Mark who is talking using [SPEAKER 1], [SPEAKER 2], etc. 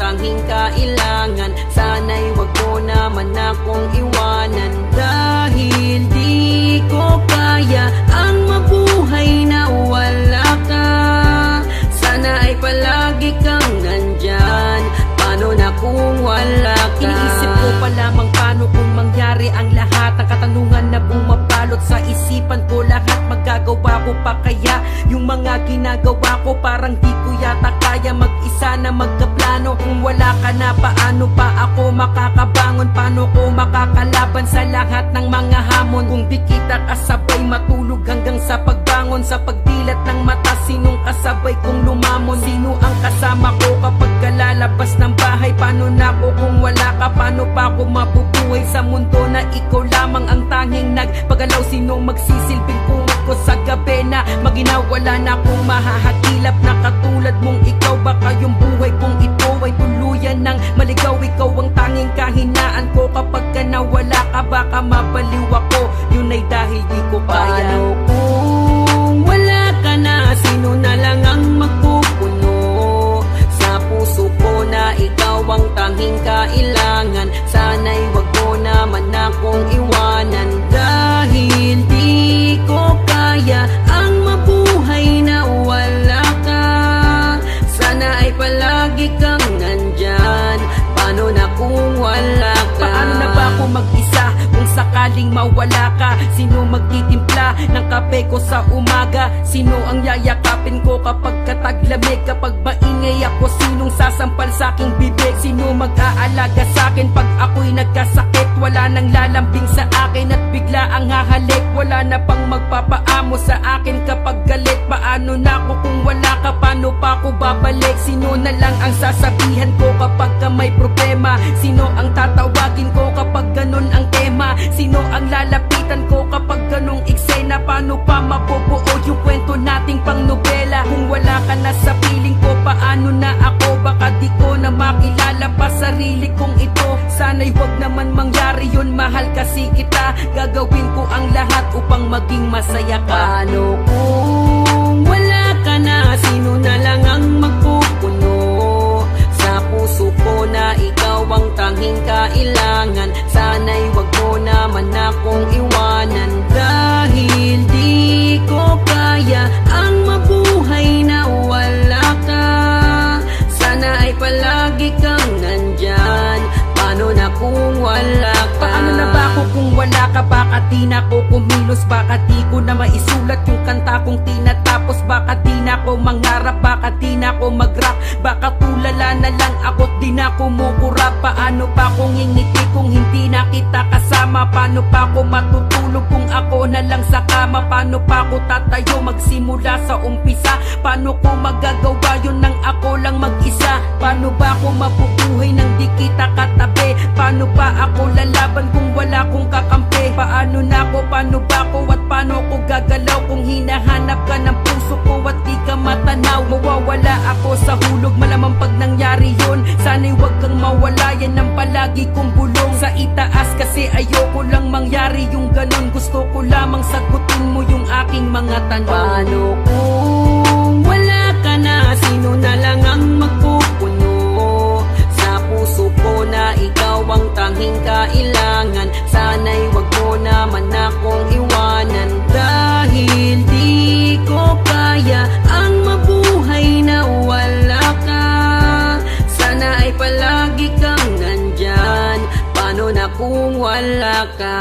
[SPEAKER 1] tanging kailangan. Sana'y wag mo naman akong iwanan, dahil di ko kaya ang mabuhay na wala ka. Sana ay palagi kang nandyan, paano na kung wala ka? Iniisip ko pa lamang paano kung mangyari ang lahat ng katanungan na bumabalot sa isipan ko. Lahat magagawa ko pa kaya yung mga ginagawa ko? Parang di ko yata kaya mag-isa na magkaplano. Kung wala ka na, paano pa ako makakabangon? Paano ko makakalaban sa lahat ng mga hamon? Kung di kita kasabay matulog hanggang sa pagbangon, sa pagdilat ng mata, sinong kasabay kong lumamon? Sino ang kasama ko kapag kalalabas ng bahay? Paano na ako kung wala ka? Paano pa ako mabubuhay sa mundo na ikaw lamang ang tanging nagpagalaw? Sinong magsisilbing kumot ko sa gabi na maginawala na akong mahahagilap na katulad mong ikaw? Baka yung buhay kong ito ay tuluyan ng maligaw. Ikaw ang tanging kahinaan ko kapag ka nawala ka. Baka mabaliw ako, yun ay dahil di ko kaya. Paano kung wala ka na? Sino na lang ang magpupuno sa puso ko na ikaw ang tanging kailangan? Sana'y wag mo naman akong iwanan, dahil di ko kaya ang mabuhay na wala ka. Sana ay palagi kang nandyan, paano na kung wala ka? Paano na ba ako mag-isa kung sakaling mawala ka? Sino magtitimpla ng kape ko sa umaga? Sino ang yayakapin ko kapag kataglamig? Kapag maingay ako, sinong sasampal sa aking bibig? Sino mag-aalaga sa akin pag ako'y nagkasakit? Wala nang lalambing sa akin at bigla ang hahalik. Wala na pang magpapaamo sa akin kapag galit. Paano na ako kung wala ka? Paano pa ako babalik? Sino na lang ang sasabihan ko kapag ka may problema? Sino ang tatawagin ko kapag ganun ang tema? Sino ang lalapitan ko kapag ganung eksena? Paano pa mabubuo yung kwento nating pang nobela? Kung wala ka na sa piling ko, paano na ako? Baka di ko na makilala pa sarili kong ito. Sana'y wag naman mangyari yun, mahal kasi kita. Gagawin ko ang lahat upang maging masaya ka. Paano kung wala ka na? Sino na lang ang magpupuno sa puso ko na ikaw ang tanging kailangan? Sana'y wag mo naman akong iwanan, dahil di ko kaya ang mabuhay na wala ka. Sana ay palagi kang nandyan, paano na kung wala ka? Paano na ba ako kung wala ka? Baka di na ako kumilos, baka di ko na maisulat yung kanta kong tinatapos. Baka di na ako mangarap, baka di na ako mag-rap. Baka tulala na lang ako't di na kumukura. Paano pa kung ngingiti kung hindi na kita kasama? Paano pa ako matutulog kung ako na lang sa kama? Paano pa ako tatayo magsimula sa umpisa? Paano ko magagawa yun nang ako lang mag-isa? Paano ba ako mabubuhay nang di kita katabi? Paano pa ako lalaban kung wala kong kakampi? Paano na ako, paano ba ako at paano ko gagalaw kung hinahanap ka ng puso ko at di ka matanaw? Mawawala ako sa hulog, malamang pag nangyari yun. Sana'y wag kang mawala, yan ang palagi kong bulong sa itaas. Kasi ayoko lang mangyari yung ganun, gusto ko lamang sagutin mo yung aking mga tanong. Paano kung wala ka na? Sino na lang ang magpupuno sa puso ko na ikaw ang tanging kailangan? Sana'y wag mo naman akong iwanan, dahil di ko kaya ang mabuhay na wala ka. Sana ay palagi kang nandyan, paano na kung wala ka?